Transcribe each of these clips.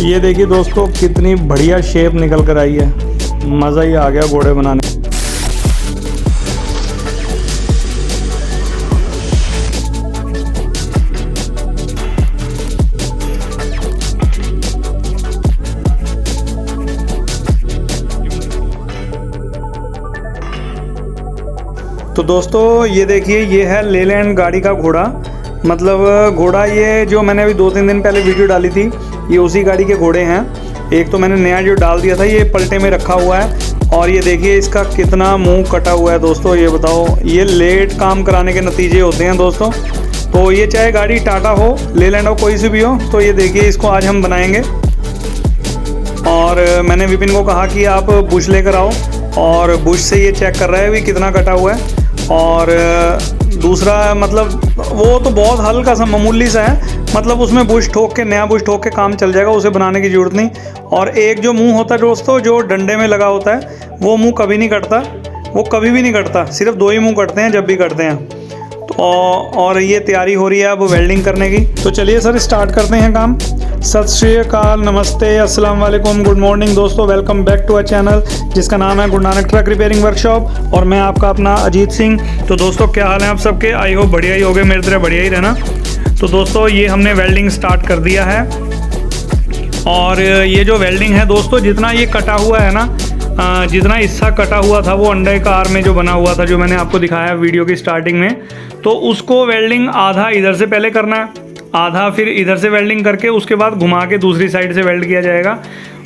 ये देखिए दोस्तों कितनी बढ़िया शेप निकल कर आई है, मज़ा ही आ गया घोड़े बनाने। तो दोस्तों ये देखिए, ये है लेलैंड गाड़ी का घोड़ा। मतलब घोड़ा ये जो मैंने अभी 2-3 दिन पहले वीडियो डाली थी, ये उसी गाड़ी के घोड़े हैं। एक तो मैंने नया जो डाल दिया था, ये पलटे में रखा हुआ है। और ये देखिए इसका कितना मुंह कटा हुआ है दोस्तों। ये बताओ, ये लेट काम कराने के नतीजे होते हैं दोस्तों। तो ये चाहे गाड़ी टाटा हो, लेलैंड हो, कोई सी भी हो, तो ये देखिए इसको आज हम बनाएंगे। और मैंने विपिन को कहा कि आप बुश लेकर आओ, और बुश से ये चेक कर रहा है भी कितना कटा हुआ है। और दूसरा मतलब वो तो बहुत हल्का सा मामूली सा है, मतलब उसमें बुश ठोक के, नया बुश ठोक के काम चल जाएगा, उसे बनाने की ज़रूरत नहीं। और एक जो मुंह होता है दोस्तों, जो डंडे में लगा होता है, वो मुंह कभी नहीं कटता, वो कभी भी नहीं कटता। सिर्फ 2 ही मुंह कटते हैं जब भी कटते हैं। तो और ये तैयारी हो रही है अब वेल्डिंग करने की। तो चलिए सर स्टार्ट करते हैं काम। सत श्री अकाल, नमस्ते, अस्सलाम वालेकुम, गुड मॉर्निंग दोस्तों। Welcome back to a channel जिसका नाम है Guru Nanak truck repairing workshop, और मैं आपका अपना अजीत सिंह। तो दोस्तों क्या हाल है आप सबके? आई होप बढ़िया ही होगे, मेरी तरह बढ़िया ही रहना। तो दोस्तों ये हमने वेल्डिंग स्टार्ट कर दिया है। और ये जो वेल्डिंग है दोस्तों, जितना ये कटा हुआ है ना, जितना हिस्सा कटा हुआ था वो अंडे कार में जो बना हुआ था, जो मैंने आपको दिखाया वीडियो की स्टार्टिंग में, तो उसको वेल्डिंग आधा इधर से पहले करना है, आधा फिर इधर से वेल्डिंग करके उसके बाद घुमा के दूसरी साइड से वेल्ड किया जाएगा।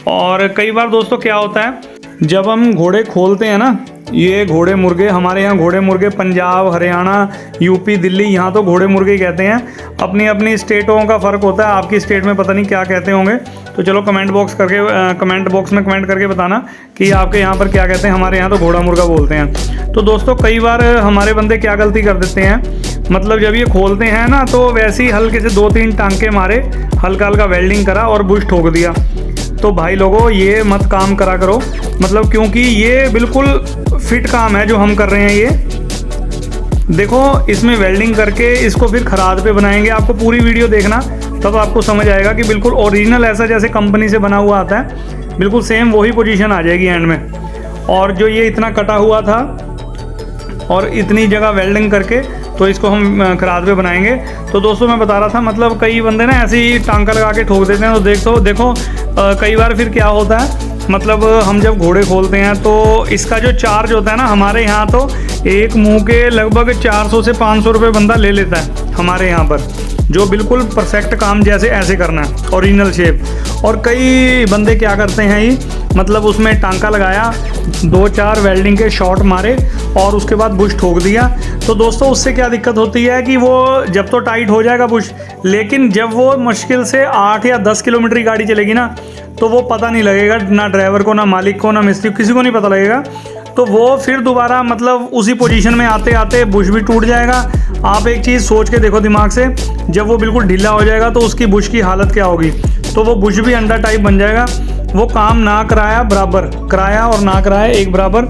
और कई बार दोस्तों क्या होता है, जब हम घोड़े खोलते हैं ना, ये घोड़े मुर्गे, हमारे यहाँ घोड़े मुर्गे पंजाब, हरियाणा, यूपी, दिल्ली, यहाँ तो घोड़े मुर्गे ही कहते हैं। अपनी अपनी स्टेटों का फ़र्क होता है, आपकी स्टेट में पता नहीं क्या कहते होंगे। तो चलो कमेंट बॉक्स में कमेंट करके बताना कि आपके यहाँ पर क्या कहते हैं। हमारे यहाँ तो घोड़ा मुर्गा बोलते हैं। तो दोस्तों कई बार हमारे बंदे क्या गलती कर देते हैं, मतलब जब ये खोलते हैं ना, तो वैसे ही हल्के से 2-3 टांके मारे, हल्का हल्का वेल्डिंग करा और बुश ठोक दिया। तो भाई लोगों ये मत काम करा करो, मतलब क्योंकि ये बिल्कुल फिट काम है जो हम कर रहे हैं। ये देखो, इसमें वेल्डिंग करके इसको फिर खराद पे बनाएंगे। आपको पूरी वीडियो देखना, तब आपको समझ आएगा कि बिल्कुल ओरिजिनल ऐसा जैसे कंपनी से बना हुआ आता है, बिल्कुल सेम वही पोजीशन आ जाएगी एंड में। और जो ये इतना कटा हुआ था और इतनी जगह वेल्डिंग करके, तो इसको हम खराद पे बनाएंगे। तो दोस्तों मैं बता रहा था, मतलब कई बंदे ना ऐसे ही टांका लगा के ठोक देते हैं। तो देखो कई बार फिर क्या होता है, मतलब हम जब घोड़े खोलते हैं तो इसका जो चार्ज होता है ना, हमारे यहाँ तो एक मुंह के लगभग 400 से 500 रुपये बंदा ले लेता है हमारे यहाँ पर, जो बिल्कुल परफेक्ट काम जैसे ऐसे करना है, ओरिजिनल शेप। और कई बंदे क्या करते हैं, ये मतलब उसमें टांका लगाया, 2-4 वेल्डिंग के शॉट मारे और उसके बाद बुश ठोक दिया। तो दोस्तों उससे क्या दिक्कत होती है कि वो जब तो टाइट हो जाएगा बुश, लेकिन जब वो मुश्किल से 8 या 10 किलोमीटर की गाड़ी चलेगी ना, तो वो पता नहीं लगेगा, ना ड्राइवर को, ना मालिक को, ना मिस्त्री, किसी को नहीं पता लगेगा। तो वो फिर दोबारा मतलब उसी पोजीशन में आते आते बुश भी टूट जाएगा। आप एक चीज़ सोच के देखो दिमाग से, जब वो बिल्कुल ढीला हो जाएगा तो उसकी बुश की हालत क्या होगी। तो वो बुश भी अंडा टाइप बन जाएगा। वो काम ना कराया बराबर, कराया और ना कराया एक बराबर।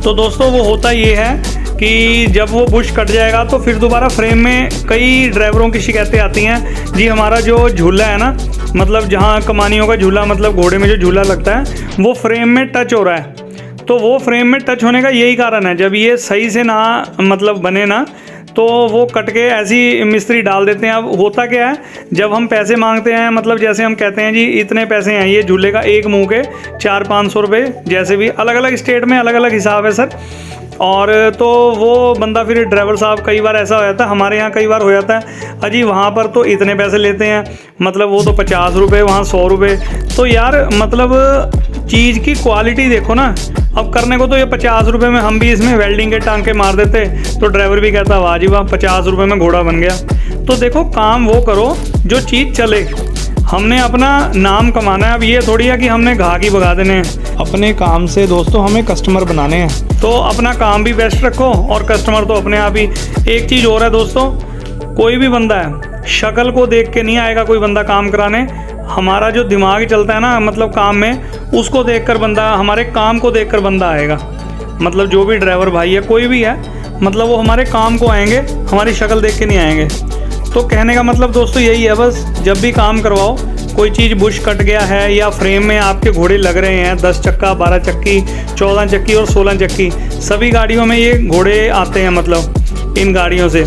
तो दोस्तों वो होता ये है कि जब वो बुश कट जाएगा तो फिर दोबारा फ्रेम में कई ड्राइवरों की शिकायतें आती हैं, जी हमारा जो झूला है ना, मतलब जहाँ कमानियों का झूला, मतलब घोड़े में जो झूला लगता है, वो फ्रेम में टच हो रहा है। तो वो फ्रेम में टच होने का यही कारण है, जब ये सही से ना मतलब बने ना, तो वो कट के ऐसी मिस्त्री डाल देते हैं। अब होता क्या है, जब हम पैसे मांगते हैं, मतलब जैसे हम कहते हैं जी इतने पैसे हैं ये झूले का, एक मुंह के 400-500 रुपये, जैसे भी अलग अलग स्टेट में अलग अलग हिसाब है सर। और तो वो बंदा फिर ड्राइवर साहब, कई बार ऐसा हो जाता है, हमारे यहाँ कई बार हो जाता है, अजी वहाँ पर तो इतने पैसे लेते हैं, मतलब वो तो 50 रुपये, वहाँ 100 रुपये। तो यार मतलब चीज़ की क्वालिटी देखो ना। अब करने को तो ये 50 रुपये में हम भी इसमें वेल्डिंग के टांके मार देते, तो ड्राइवर भी कहता वाह जी वाह, 50 रुपये में घोड़ा बन गया। तो देखो काम वो करो जो चीज़ चले। हमने अपना नाम कमाना है। अब ये थोड़ी है कि हमने घाघी भगा देने हैं। अपने काम से दोस्तों हमें कस्टमर बनाने हैं, तो अपना काम भी बेस्ट रखो और कस्टमर तो अपने आप ही। एक चीज़ और है दोस्तों, कोई भी बंदा है, शक्ल को देख के नहीं आएगा कोई बंदा काम कराने। हमारा जो दिमाग चलता है ना, मतलब काम में, उसको देखकर बंदा, हमारे काम को देखकर बंदा आएगा। मतलब जो भी ड्राइवर भाई है, कोई भी है, मतलब वो हमारे काम को आएंगे, हमारी शक्ल देख के नहीं आएंगे। तो कहने का मतलब दोस्तों यही है, बस जब भी काम करवाओ कोई चीज़ बुश कट गया है या फ्रेम में आपके घोड़े लग रहे हैं 10 चक्का, 12 चक्की, 14 चक्की और 16 चक्की, सभी गाड़ियों में ये घोड़े आते हैं मतलब इन गाड़ियों से।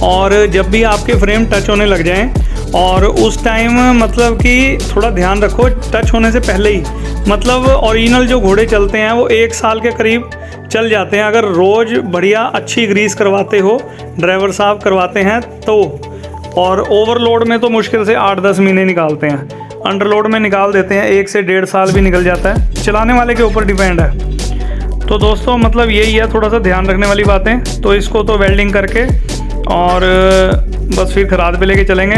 और जब भी आपके फ्रेम टच होने लग जाएं और उस टाइम मतलब कि थोड़ा ध्यान रखो टच होने से पहले ही, मतलब ओरिजिनल जो घोड़े चलते हैं वो 1 साल के करीब चल जाते हैं अगर रोज़ बढ़िया अच्छी ग्रीस करवाते हो, ड्राइवर साहब करवाते हैं तो। और ओवरलोड में तो मुश्किल से 8-10 महीने निकालते हैं, अंडरलोड में निकाल देते हैं 1 से 1.5 साल भी निकल जाता है, चलाने वाले के ऊपर डिपेंड है। तो दोस्तों मतलब यही है, थोड़ा सा ध्यान रखने वाली बातें। तो इसको तो वेल्डिंग करके और बस फिर खराद पे लेके चलेंगे।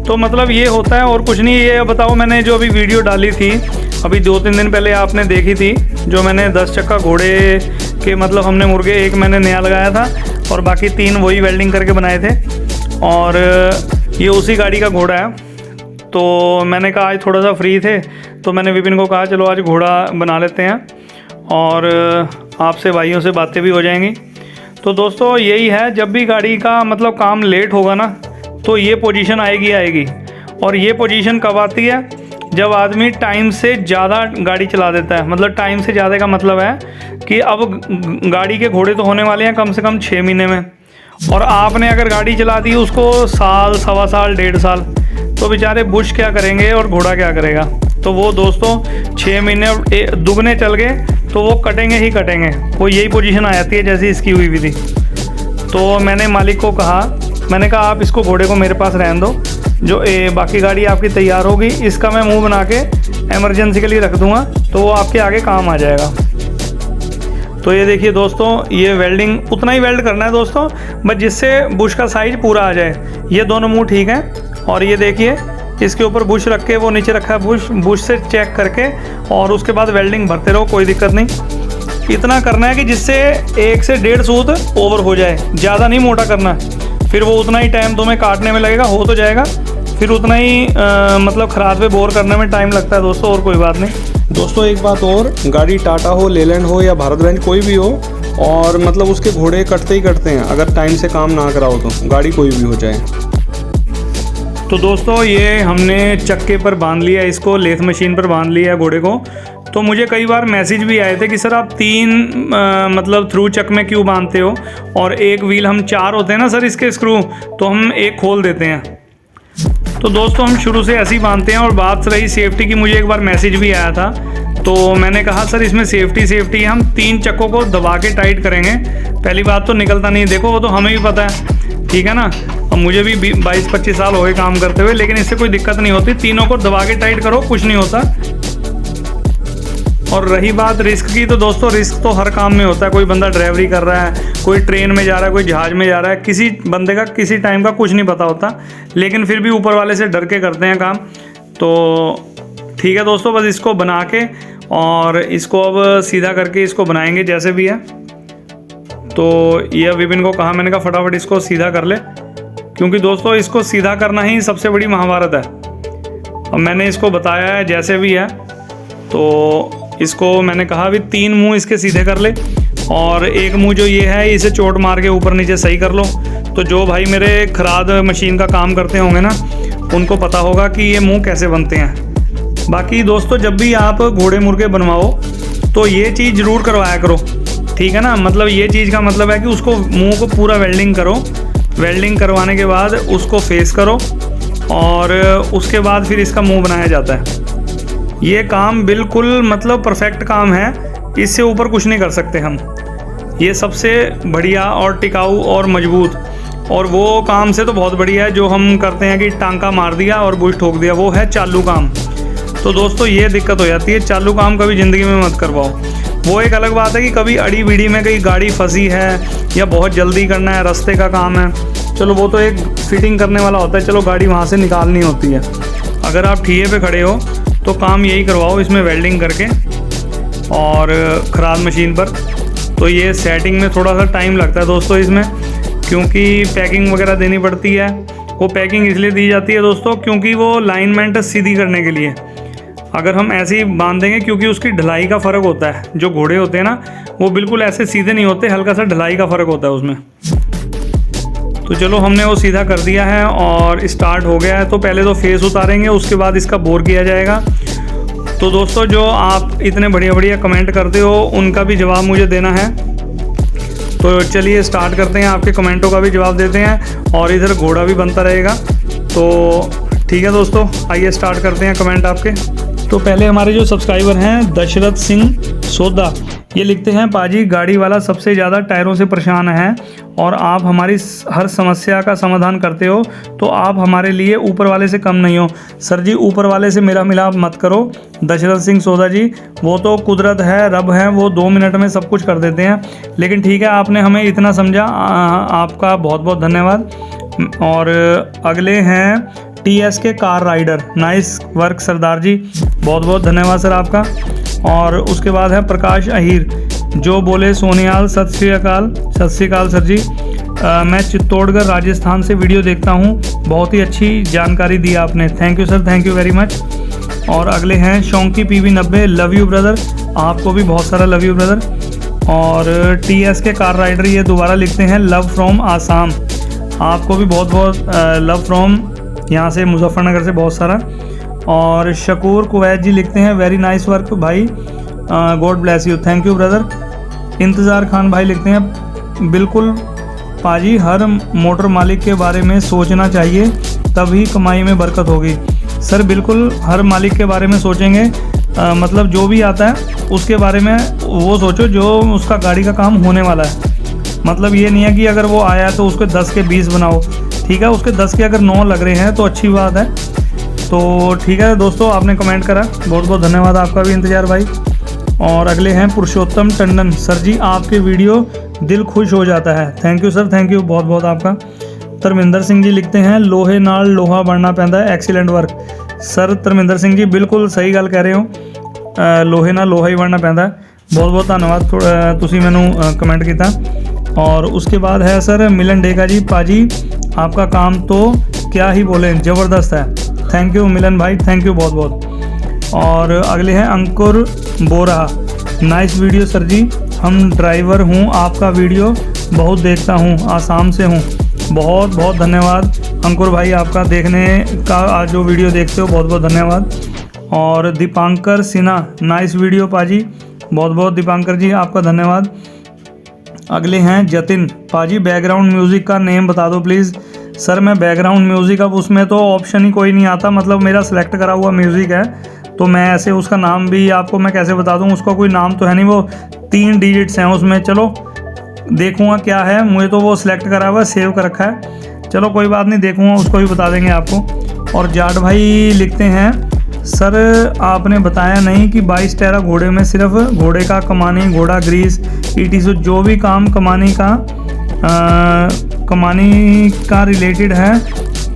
तो मतलब ये होता है और कुछ नहीं। ये बताओ, मैंने जो अभी वीडियो डाली थी अभी 2-3 दिन पहले आपने देखी थी, जो मैंने 10 चक्का घोड़े के मतलब हमने मुर्गे, एक मैंने नया लगाया था और बाकी 3 वही वेल्डिंग करके बनाए थे। और ये उसी गाड़ी का घोड़ा है। तो मैंने कहा आज थोड़ा सा फ्री थे तो मैंने विपिन को कहा चलो आज घोड़ा बना लेते हैं और आपसे भाइयों से बातें भी हो जाएंगी। तो दोस्तों यही है, जब भी गाड़ी का मतलब काम लेट होगा ना तो ये पोजीशन आएगी। और ये पोजीशन कब आती है? जब आदमी टाइम से ज़्यादा गाड़ी चला देता है। मतलब टाइम से ज़्यादा का मतलब है कि अब गाड़ी के घोड़े तो होने वाले हैं कम से कम 6 महीने में, और आपने अगर गाड़ी चला दी उसको साल, सवा साल, 1.5 साल, तो बेचारे बुश क्या करेंगे और घोड़ा क्या करेगा। तो वो दोस्तों 6 महीने दुगने चल गए तो वो कटेंगे ही कटेंगे। वो यही पोजीशन आ जाती है जैसी इसकी हुई थी। तो मैंने मालिक को कहा, मैंने कहा आप इसको घोड़े को मेरे पास रहने दो, जो बाकी गाड़ी आपकी तैयार होगी इसका मैं मुंह बना के इमरजेंसी के लिए रख दूंगा तो वो आपके आगे काम आ जाएगा। तो ये देखिए दोस्तों, ये वेल्डिंग उतना ही वेल्ड करना है दोस्तों, बस जिससे बुश का साइज़ पूरा आ जाए। ये दोनों मुंह ठीक हैं और ये देखिए इसके ऊपर बुश रख के वो नीचे रखा है, बुश से चेक करके और उसके बाद वेल्डिंग भरते रहो, कोई दिक्कत नहीं। इतना करना है कि जिससे 1 से 1.5 सूत ओवर हो जाए, ज़्यादा नहीं मोटा करना। फिर वो उतना ही टाइम तुम्हें काटने में लगेगा, हो तो जाएगा, फिर उतना ही मतलब खराद पे बोर करने में टाइम लगता है दोस्तों, और कोई बात नहीं। दोस्तों एक बात और, गाड़ी टाटा हो, लेलैंड हो या भारत बेंज कोई भी हो, और मतलब उसके घोड़े कटते ही कटते हैं अगर टाइम से काम ना कराओ तो, गाड़ी कोई भी हो जाए। तो दोस्तों ये हमने चक्के पर बांध लिया, इसको लेथ मशीन पर बांध लिया घोड़े को। तो मुझे कई बार मैसेज भी आए थे कि सर आप 3 मतलब थ्रू चक में क्यों बांधते हो, और एक व्हील हम 4 होते हैं ना सर इसके स्क्रू, तो हम एक खोल देते हैं। तो दोस्तों हम शुरू से ऐसे ही बांधते हैं। और बात रही सेफ्टी की, मुझे एक बार मैसेज भी आया था तो मैंने कहा सर इसमें सेफ्टी हम 3 चक्कों को दबा के टाइट करेंगे। पहली बात तो निकलता नहीं, देखो वो तो हमें भी पता है, ठीक है ना। और मुझे भी 22-25 साल हो गए काम करते हुए, लेकिन इससे कोई दिक्कत नहीं होती। तीनों को दबा के टाइट करो, कुछ नहीं होता। और रही बात रिस्क की, तो दोस्तों रिस्क तो हर काम में होता है। कोई बंदा ड्राइवरी कर रहा है, कोई ट्रेन में जा रहा है, कोई जहाज़ में जा रहा है, किसी बंदे का किसी टाइम का कुछ नहीं पता होता, लेकिन फिर भी ऊपर वाले से डर के करते हैं काम। तो ठीक है दोस्तों, बस इसको बना के और इसको अब सीधा करके इसको बनाएंगे जैसे भी है। तो ये विपिन को कहा, मैंने कहा फटाफट इसको सीधा कर ले, क्योंकि दोस्तों इसको सीधा करना ही सबसे बड़ी महाभारत है। अब मैंने इसको बताया है जैसे भी है, तो इसको मैंने कहा अभी 3 मुंह इसके सीधे कर ले, और एक मुंह जो ये है इसे चोट मार के ऊपर नीचे सही कर लो। तो जो भाई मेरे खराद मशीन का काम करते होंगे ना, उनको पता होगा कि ये मुंह कैसे बनते हैं। बाकी दोस्तों जब भी आप घोड़े मुर्गे बनवाओ तो ये चीज़ ज़रूर करवाया करो, ठीक है ना। मतलब ये चीज़ का मतलब है कि उसको मुंह को पूरा वेल्डिंग करो, वेल्डिंग करवाने के बाद उसको फेस करो और उसके बाद फिर इसका मुंह बनाया जाता है। ये काम बिल्कुल मतलब परफेक्ट काम है, इससे ऊपर कुछ नहीं कर सकते हम। ये सबसे बढ़िया और टिकाऊ और मजबूत, और वो काम से तो बहुत बढ़िया है जो हम करते हैं कि टांका मार दिया और बुश ठोक दिया, वो है चालू काम। तो दोस्तों ये दिक्कत हो जाती है, चालू काम कभी ज़िंदगी में मत करवाओ। वो एक अलग बात है कि कभी अड़ी बीड़ी में कहीं गाड़ी फंसी है या बहुत जल्दी करना है, रास्ते का काम है, चलो वो तो एक फिटिंग करने वाला होता है, चलो गाड़ी वहाँ से निकालनी होती है। अगर आप ठिये पे खड़े हो तो काम यही करवाओ, इसमें वेल्डिंग करके और खराद मशीन पर। तो ये सेटिंग में थोड़ा सा टाइम लगता है दोस्तों इसमें, क्योंकि पैकिंग वगैरह देनी पड़ती है। वो पैकिंग इसलिए दी जाती है दोस्तों क्योंकि वो लाइनमेंट सीधी करने के लिए। अगर हम ऐसे ही बांध देंगे, क्योंकि उसकी ढलाई का फ़र्क होता है, जो घोड़े होते हैं ना वो बिल्कुल ऐसे सीधे नहीं होते, हल्का सा ढलाई का फ़र्क होता है उसमें। तो चलो हमने वो सीधा कर दिया है और स्टार्ट हो गया है। तो पहले तो फेस उतारेंगे, उसके बाद इसका बोर किया जाएगा। तो दोस्तों जो आप इतने बढ़िया बढ़िया कमेंट करते हो उनका भी जवाब मुझे देना है। तो चलिए स्टार्ट करते हैं, आपके कमेंटों का भी जवाब देते हैं और इधर घोड़ा भी बनता रहेगा। तो ठीक है दोस्तों, आइए स्टार्ट करते हैं कमेंट आपके। तो पहले हमारे जो सब्सक्राइबर हैं दशरथ सिंह सोदा, ये लिखते हैं पाजी गाड़ी वाला सबसे ज़्यादा टायरों से परेशान है और आप हमारी हर समस्या का समाधान करते हो, तो आप हमारे लिए ऊपर वाले से कम नहीं हो। सर जी ऊपर वाले से मेरा मिलाप मत करो दशरथ सिंह सोदा जी, वो तो कुदरत है, रब है, वो 2 मिनट में सब कुछ कर देते हैं। लेकिन ठीक है, आपने हमें इतना समझा, आपका बहुत बहुत धन्यवाद। और अगले हैं TSK car rider, nice work Sardar ji, बहुत बहुत धन्यवाद सर आपका। और उसके बाद है प्रकाश अहीर, जो बोले सोनियाल सत श्री अकाल सर जी। मैं चित्तौड़गढ़ राजस्थान से वीडियो देखता हूँ, बहुत ही अच्छी जानकारी दी आपने, thank you sir, thank you very much. और अगले हैं शौकी PV90, लव यू ब्रदर, आपको भी बहुत सारा लव यू ब्रदर। और TSK कार राइडर ये दोबारा लिखते हैं लव फ्रॉम आसाम, आपको भी बहुत बहुत लव फ्रॉम यहाँ से मुजफ्फरनगर से बहुत सारा। और शकूर कुवैत जी लिखते हैं वेरी नाइस वर्क भाई, God bless you, thank you brother. इंतज़ार खान भाई लिखते हैं बिल्कुल पाजी, हर मोटर मालिक के बारे में सोचना चाहिए, तभी कमाई में बरकत होगी। सर बिल्कुल हर मालिक के बारे में सोचेंगे, मतलब जो भी आता है उसके बारे में वो सोचो जो उसका गाड़ी का काम होने वाला है। मतलब ये नहीं है कि अगर वो आया तो उसके 10 के 20 बनाओ, ठीक है, उसके 10 के अगर 9 लग रहे हैं तो अच्छी बात है। तो ठीक है दोस्तों, आपने कमेंट करा, बहुत बहुत धन्यवाद आपका भी इंतज़ार भाई। और अगले हैं पुरुषोत्तम टंडन, सर जी आपके वीडियो दिल खुश हो जाता है, thank you sir, thank you बहुत बहुत आपका। धर्मिंदर सिंह जी लिखते हैं लोहे नाल लोहा बनना पैंदा है, excellent work. Sir Dharminder Singh ji बिल्कुल सही गल कह रहे हो, लोहे नाल लोहा ही बनना पैंदा है, बहुत बहुत धन्यवाद तुसी मैनू कमेंट किया। और उसके बाद है सर मिलन डेगा जी, पाजी आपका काम तो क्या ही बोले, ज़बरदस्त है, थैंक यू मिलन भाई, थैंक यू बहुत बहुत। और अगले हैं अंकुर बोरा, नाइस वीडियो सर जी, हम ड्राइवर हूँ, आपका वीडियो बहुत देखता हूँ, आसाम से हूँ, बहुत बहुत धन्यवाद अंकुर भाई आपका, देखने का आज जो वीडियो देखते हो बहुत बहुत धन्यवाद। और दीपांकर सिन्हा, नाइस वीडियो पाजी, बहुत बहुत दीपांकर जी आपका धन्यवाद। अगले हैं जतिन, पाजी बैकग्राउंड म्यूज़िक का नेम बता दो प्लीज़। सर मैं बैकग्राउंड म्यूज़िक, अब उसमें तो ऑप्शन ही कोई नहीं आता, मतलब मेरा सिलेक्ट करा हुआ म्यूज़िक है, तो मैं ऐसे उसका नाम भी आपको मैं कैसे बता दूं, उसका कोई नाम तो है नहीं, वो 3 डिजिट्स हैं उसमें, चलो देखूंगा क्या है, मुझे तो वो सिलेक्ट करा हुआ सेव कर रखा है, चलो कोई बात नहीं, देखूंगा उसको भी बता देंगे आपको। और जाट भाई लिखते हैं सर आपने बताया नहीं कि 22 टेरा घोड़े में सिर्फ घोड़े का कमानी, घोड़ा ग्रीस ETC जो भी काम कमानी का रिलेटेड है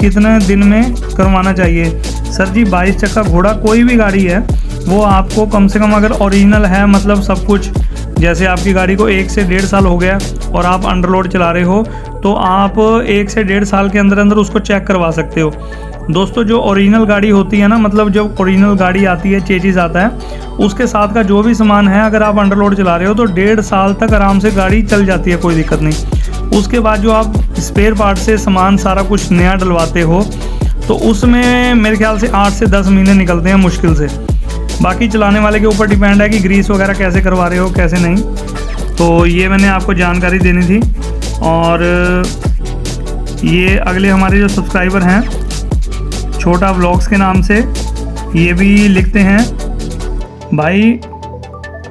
कितने दिन में करवाना चाहिए। सर जी 22 चक्का घोड़ा कोई भी गाड़ी है वो आपको कम से कम, अगर ओरिजिनल है, मतलब सब कुछ, जैसे आपकी गाड़ी को 1 से 1.5 साल हो गया और आप अंडरलोड चला रहे हो, तो आप 1 से 1.5 साल के अंदर अंदर उसको चेक करवा सकते हो। दोस्तों जो ओरिजिनल गाड़ी होती है ना, मतलब जब ओरिजिनल गाड़ी आती है, चेजिस आता है, उसके साथ का जो भी सामान है, अगर आप अंडरलोड चला रहे हो तो 1.5 साल तक आराम से गाड़ी चल जाती है, कोई दिक्कत नहीं। उसके बाद जो आप स्पेयर पार्ट से सामान सारा कुछ नया डलवाते हो, तो उसमें मेरे ख्याल से 8 से 10 महीने निकलते हैं मुश्किल से। बाकी चलाने वाले के ऊपर डिपेंड है कि ग्रीस वगैरह कैसे करवा रहे हो, कैसे नहीं। तो ये मैंने आपको जानकारी देनी थी। और ये अगले हमारे जो सब्सक्राइबर हैं छोटा व्लॉग्स के नाम से, ये भी लिखते हैं भाई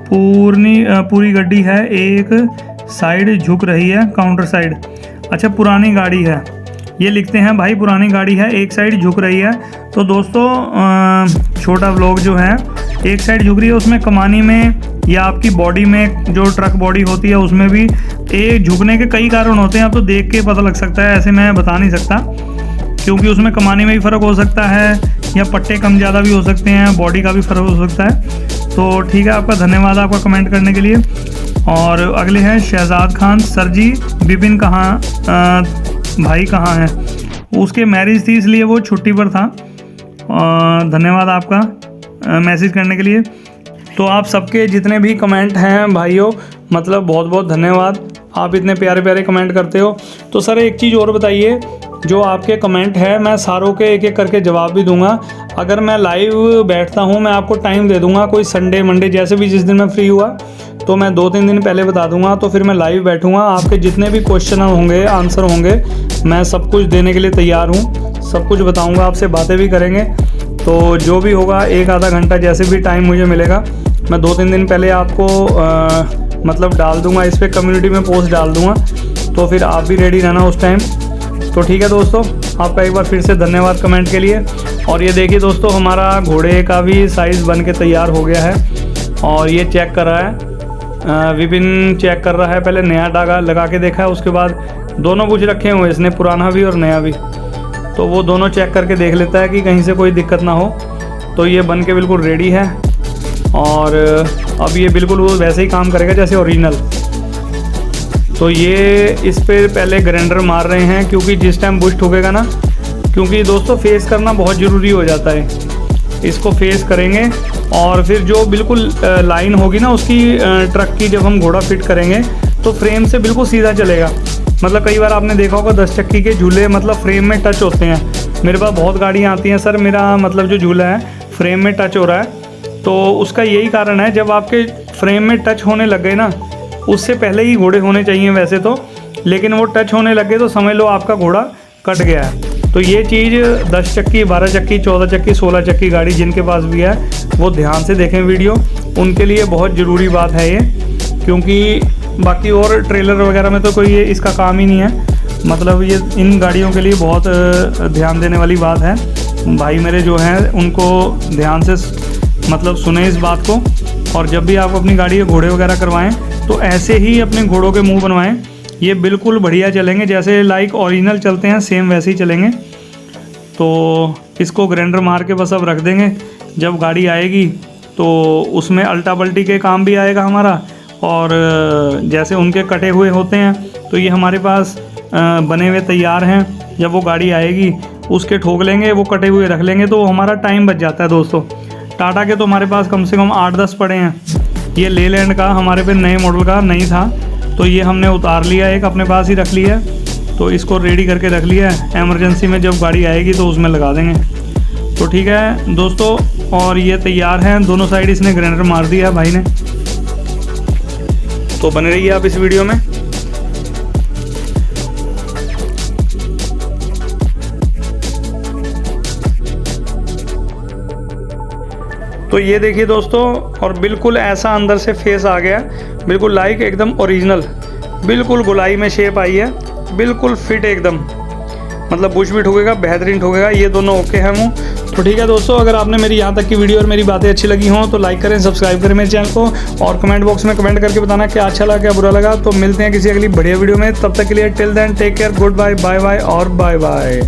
पूरी गड्डी है, एक साइड झुक रही है, काउंटर साइड, अच्छा पुरानी गाड़ी है, ये लिखते हैं भाई पुरानी गाड़ी है, एक साइड झुक रही है। तो दोस्तों छोटा व्लॉग जो है एक साइड झुक रही है, उसमें कमानी में या आपकी बॉडी में जो ट्रक बॉडी होती है उसमें भी एक झुकने के कई कारण होते हैं, आप तो देख के पता लग सकता है, ऐसे मैं बता नहीं सकता, क्योंकि उसमें कमानी में भी फ़र्क हो सकता है या पट्टे कम ज़्यादा भी हो सकते हैं, बॉडी का भी फ़र्क हो सकता है। तो ठीक है, आपका धन्यवाद आपका कमेंट करने के लिए। और अगले हैं शहजाद खान, सर जी विपिन कहाँ भाई कहाँ हैं, उसके मैरिज थी इसलिए वो छुट्टी पर था। धन्यवाद आपका मैसेज करने के लिए। तो आप सबके जितने भी कमेंट हैं भाइयों, मतलब बहुत बहुत धन्यवाद आप इतने प्यारे प्यारे कमेंट करते हो। तो सर एक चीज़ और बताइए, जो आपके कमेंट है मैं सारों के एक एक करके जवाब भी दूंगा। अगर मैं लाइव बैठता हूँ मैं आपको टाइम दे दूंगा, कोई संडे मंडे जैसे भी जिस दिन मैं फ्री हुआ तो मैं 2-3 दिन पहले बता दूंगा, तो फिर मैं लाइव बैठूंगा। आपके जितने भी क्वेश्चन होंगे, आंसर होंगे, मैं सब कुछ देने के लिए तैयार हूँ, सब कुछ बताऊँगा, आपसे बातें भी करेंगे। तो जो भी होगा 1-आधा घंटा जैसे भी टाइम मुझे मिलेगा मैं 2-3 दिन पहले आपको मतलब डाल दूंगा, इस पर कम्युनिटी में पोस्ट डाल दूंगा, तो फिर आप भी रेडी रहना उस टाइम। तो ठीक है दोस्तों, आपका एक बार फिर से धन्यवाद कमेंट के लिए। और ये देखिए दोस्तों, हमारा घोड़े का भी साइज़ बन के तैयार हो गया है और ये चेक कर रहा है, विपिन चेक कर रहा है। पहले नया धागा लगा के देखा है, उसके बाद दोनों बुश रखे हुए इसने, पुराना भी और नया भी, तो वो दोनों चेक करके देख लेता है कि कहीं से कोई दिक्कत ना हो। तो ये बन के बिल्कुल रेडी है और अब ये बिल्कुल वो वैसे ही काम करेगा जैसे ओरिजिनल। तो ये इस पर पहले ग्राइंडर मार रहे हैं, क्योंकि जिस टाइम बुश ठोकेगा ना, क्योंकि दोस्तों फेस करना बहुत ज़रूरी हो जाता है, इसको फेस करेंगे और फिर जो बिल्कुल लाइन होगी ना उसकी ट्रक की, जब हम घोड़ा फिट करेंगे तो फ्रेम से बिल्कुल सीधा चलेगा। मतलब कई बार आपने देखा होगा 10 चक्की के झूले मतलब फ्रेम में टच होते हैं। मेरे पास बहुत गाड़ियाँ आती हैं, सर मेरा मतलब जो झूला है फ्रेम में टच हो रहा है, तो उसका यही कारण है, जब आपके फ्रेम में टच होने लग गए ना, उससे पहले ही घोड़े होने चाहिए वैसे तो, लेकिन वो टच होने लगे तो समझ लो आपका घोड़ा कट गया है। तो ये चीज़ 10 चक्की, 12 चक्की, 14 चक्की, 16 चक्की गाड़ी जिनके पास भी है वो ध्यान से देखें वीडियो, उनके लिए बहुत ज़रूरी बात है ये, क्योंकि बाकी और ट्रेलर वगैरह में तो कोई ये इसका काम ही नहीं है। मतलब ये इन गाड़ियों के लिए बहुत ध्यान देने वाली बात है। भाई मेरे जो हैं उनको ध्यान से मतलब सुने इस बात को, और जब भी आप अपनी गाड़ी के घोड़े वगैरह करवाएं तो ऐसे ही अपने घोड़ों के मुंह बनवाएं, ये बिल्कुल बढ़िया चलेंगे, जैसे लाइक ओरिजिनल चलते हैं सेम वैसे ही चलेंगे। तो इसको ग्राइंडर मार के बस अब रख देंगे, जब गाड़ी आएगी तो उसमें अल्टा पल्टी के काम भी आएगा हमारा, और जैसे उनके कटे हुए होते हैं तो ये हमारे पास बने हुए तैयार हैं, जब वो गाड़ी आएगी उसके ठोक लेंगे, वो कटे हुए रख लेंगे, तो हमारा टाइम बच जाता है दोस्तों। टाटा के तो हमारे पास कम से कम 8-10 पड़े हैं। ये लेलैंड का हमारे पे नए मॉडल का नहीं था, तो ये हमने उतार लिया, एक अपने पास ही रख लिया, तो इसको रेडी करके रख लिया है, एमरजेंसी में जब गाड़ी आएगी तो उसमें लगा देंगे। तो ठीक है दोस्तों, और ये तैयार हैं, दोनों साइड इसने ग्राइंडर मार दिया है भाई ने। तो बने रहिए आप इस वीडियो में। तो ये देखिए दोस्तों, और बिल्कुल ऐसा अंदर से फेस आ गया, बिल्कुल लाइक एकदम ओरिजिनल, बिल्कुल गोलाई में शेप आई है, बिल्कुल फिट एकदम, मतलब बुश भी ठोकेगा, बेहतरीन ठोकेगा, ये दोनों ओके हैं मुँह। तो ठीक है दोस्तों, अगर आपने मेरी यहाँ तक की वीडियो और मेरी बातें अच्छी लगी हों तो लाइक करें, सब्सक्राइब करें मेरे चैनल को, और कमेंट बॉक्स में कमेंट करके बताना क्या अच्छा लगा क्या बुरा लगा। तो मिलते हैं किसी अगली बढ़िया वीडियो में, तब तक के लिए till then take care, good bye, bye bye और बाय बाय।